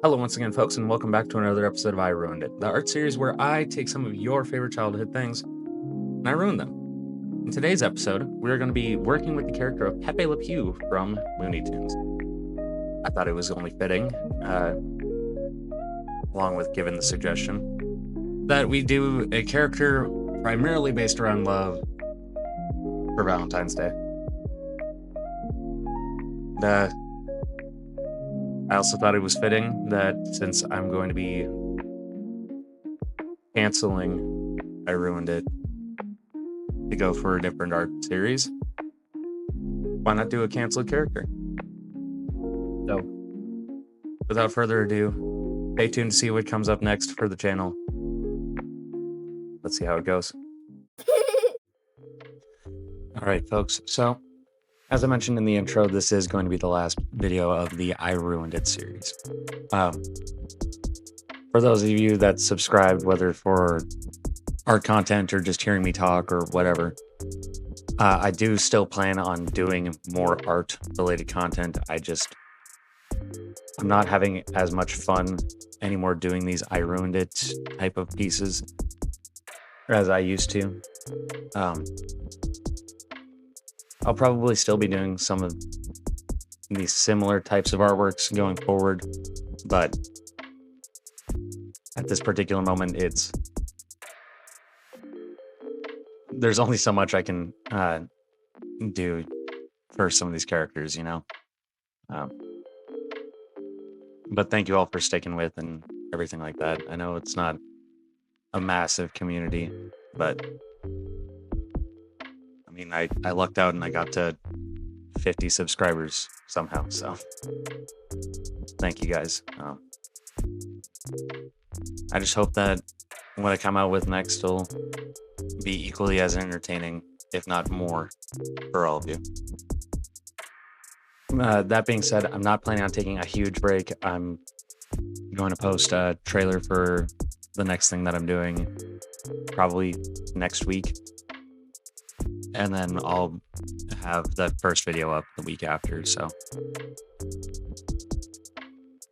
Hello once again, folks, and welcome back to another episode of I Ruined It, the art series where I take some of your favorite childhood things and I ruin them. In today's episode, we're going to be working with the character of Pepe Le Pew from Looney Tunes. I thought it was only fitting, along with given the suggestion, that we do a character primarily based around love for Valentine's Day. I also thought it was fitting that since I'm going to be canceling I Ruined It to go for a different art series, why not do a canceled character? So, without further ado, stay tuned to see what comes up next for the channel. Let's see how it goes. Alright, folks, so as I mentioned in the intro, this is going to be the last video of the I Ruined It series. For those of you that subscribed, whether for art content or just hearing me talk or whatever, I do still plan on doing more art-related content. I'm not having as much fun anymore doing these I Ruined It type of pieces as I used to. I'll probably still be doing some of these similar types of artworks going forward, but at this particular moment, there's only so much I can do for some of these characters, you know? But thank you all for sticking with and everything like that. I know it's not a massive community, but I mean, I lucked out and I got to 50 subscribers somehow, so thank you guys. I just hope that what I come out with next will be equally as entertaining, if not more, for all of you. That being said, I'm not planning on taking a huge break. I'm going to post a trailer for the next thing that I'm doing probably next week. And then I'll have the first video up the week after, so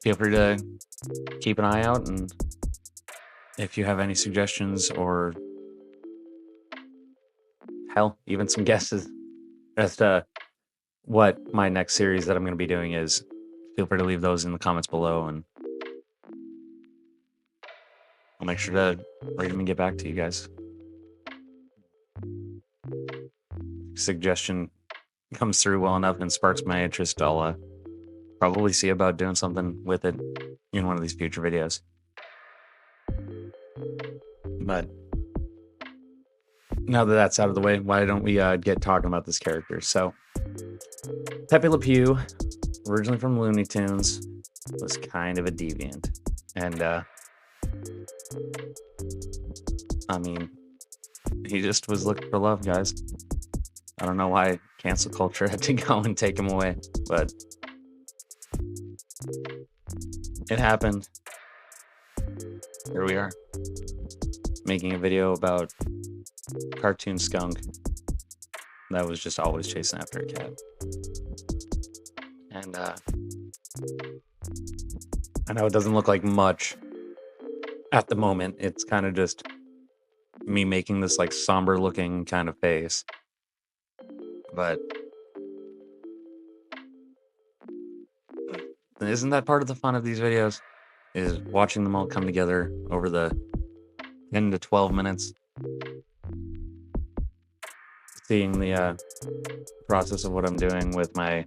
feel free to keep an eye out, and if you have any suggestions or hell, even some guesses as to what my next series that I'm going to be doing is, feel free to leave those in the comments below, and I'll make sure to read them and get back to you guys. Suggestion comes through well enough and sparks my interest, I'll probably see about doing something with it in one of these future videos. But now that that's out of the way, why don't we get talking about this character? So, Pepe Le Pew, originally from Looney Tunes, was kind of a deviant. And, I mean, he just was looking for love, guys. I don't know why cancel culture had to go and take him away, but it happened. Here we are, making a video about cartoon skunk that was just always chasing after a cat. And I know it doesn't look like much at the moment. It's kind of just me making this like somber looking kind of face. But isn't that part of the fun of these videos? Is watching them all come together over the 10 to 12 minutes. Seeing the process of what I'm doing with my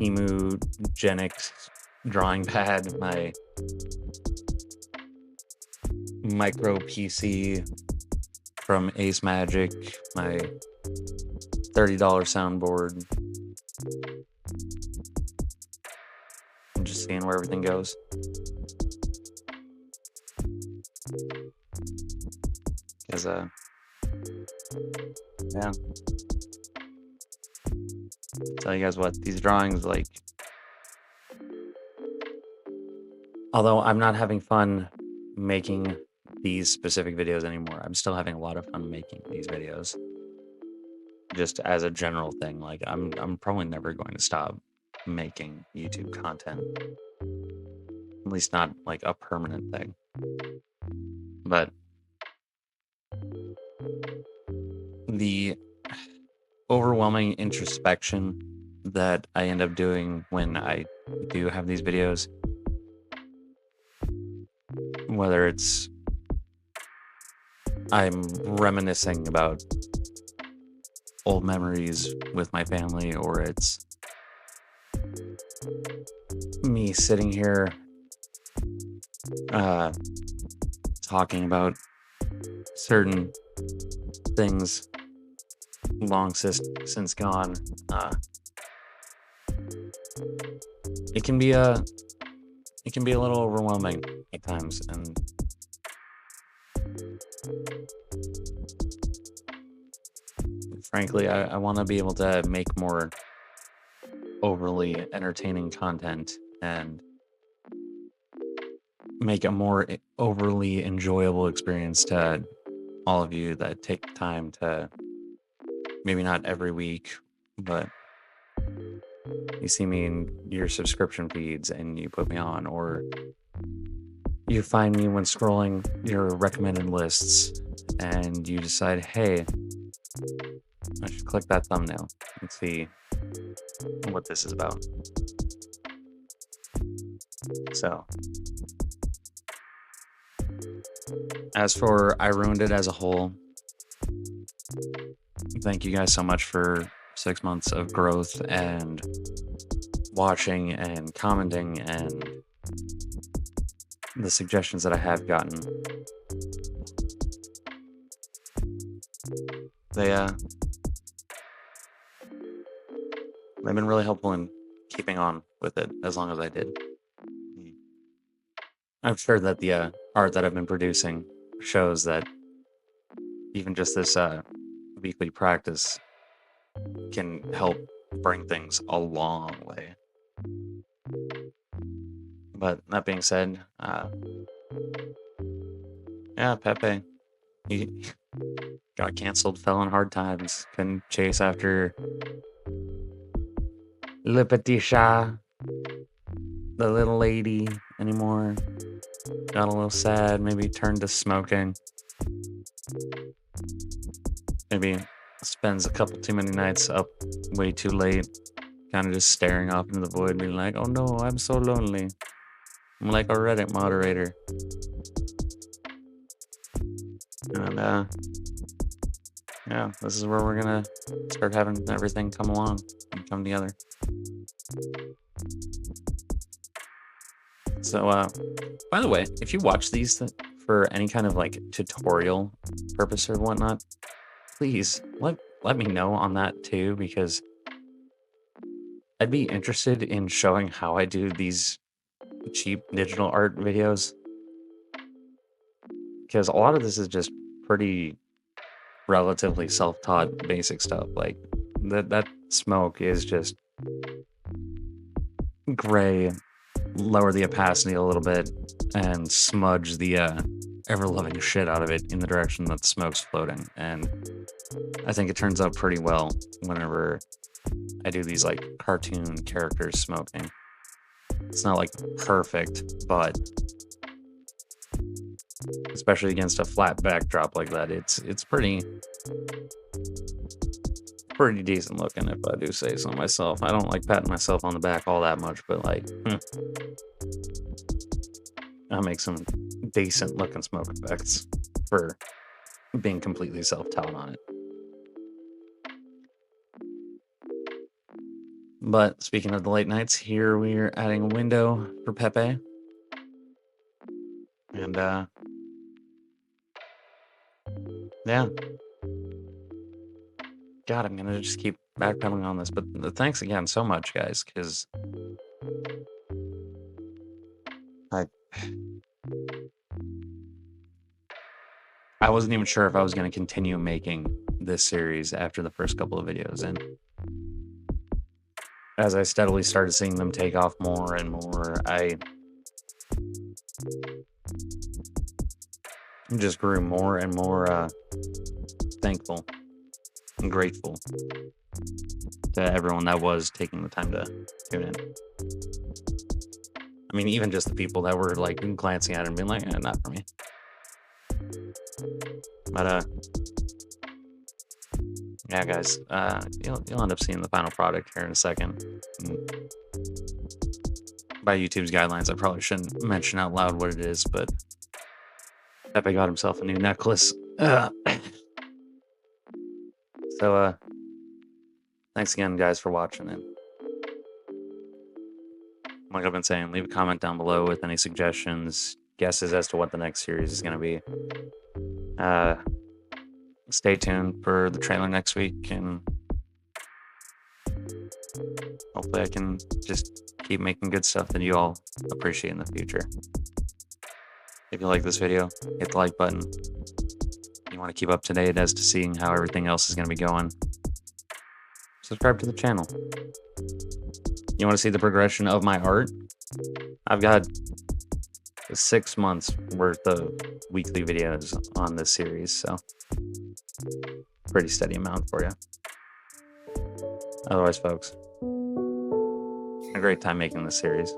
Emugenics drawing pad, my micro PC from Ace Magic, my $30 soundboard. I'm just seeing where everything goes. Because, yeah. Tell you guys what, these drawings, like, although I'm not having fun making these specific videos anymore, I'm still having a lot of fun making these videos. Just as a general thing, like I'm probably never going to stop making YouTube content. At least not like a permanent thing. But the overwhelming introspection that I end up doing when I do have these videos, whether it's I'm reminiscing about old memories with my family, or it's me sitting here talking about certain things long since gone. It can be a little overwhelming at times, and frankly, I want to be able to make more overly entertaining content and make a more overly enjoyable experience to all of you that take time to, maybe not every week, but you see me in your subscription feeds and you put me on, or you find me when scrolling your recommended lists and you decide, hey, I should click that thumbnail and see what this is about. So, as for I Ruined It as a whole, thank you guys so much for 6 months of growth and watching and commenting and the suggestions that I have gotten. They've been really helpful in keeping on with it as long as I did. I'm sure that the art that I've been producing shows that even just this weekly practice can help bring things a long way. But that being said, yeah, Pepe, he got canceled, fell in hard times, couldn't chase after Le Petit Chat, the little lady, anymore. Got a little sad, maybe turned to smoking. Maybe spends a couple too many nights up way too late, kind of just staring off into the void, being like, oh no, I'm so lonely. I'm like a Reddit moderator. And yeah, this is where we're gonna start having everything come along and come together. So, by the way, if you watch these for any kind of like tutorial purpose or whatnot, please let me know on that too, because I'd be interested in showing how I do these cheap digital art videos, because a lot of this is just pretty relatively self-taught basic stuff. Like that smoke is just gray, lower the opacity a little bit, and smudge the ever-loving shit out of it in the direction that the smoke's floating. And I think it turns out pretty well whenever I do these like cartoon characters smoking. It's not like perfect, but especially against a flat backdrop like that, it's pretty decent looking, if I do say so myself. I don't like patting myself on the back all that much, but like, I make some decent looking smoke effects for being completely self-taught on it. But speaking of the late nights, here we're adding a window for Pepe. And yeah. God, I'm gonna just keep backpedaling on this, but thanks again so much, guys, because I wasn't even sure if I was gonna continue making this series after the first couple of videos, and as I steadily started seeing them take off more and more, I just grew more and more thankful and grateful to everyone that was taking the time to tune in. I I mean, even just the people that were like glancing at it and being like, not for me. But yeah, guys, you'll end up seeing the final product here in a second. By YouTube's guidelines, I probably shouldn't mention out loud what it is, but Pepe got himself a new necklace. So, thanks again, guys, for watching. And like I've been saying, leave a comment down below with any suggestions, guesses as to what the next series is going to be. Stay tuned for the trailer next week, and hopefully I can just keep making good stuff that you all appreciate in the future. If you like this video, hit the like button. You want to keep up to date as to seeing how everything else is going to be going, subscribe to the channel. You want to see the progression of my art? I've got 6 months worth of weekly videos on this series, so pretty steady amount for you. Otherwise, folks, a great time making this series.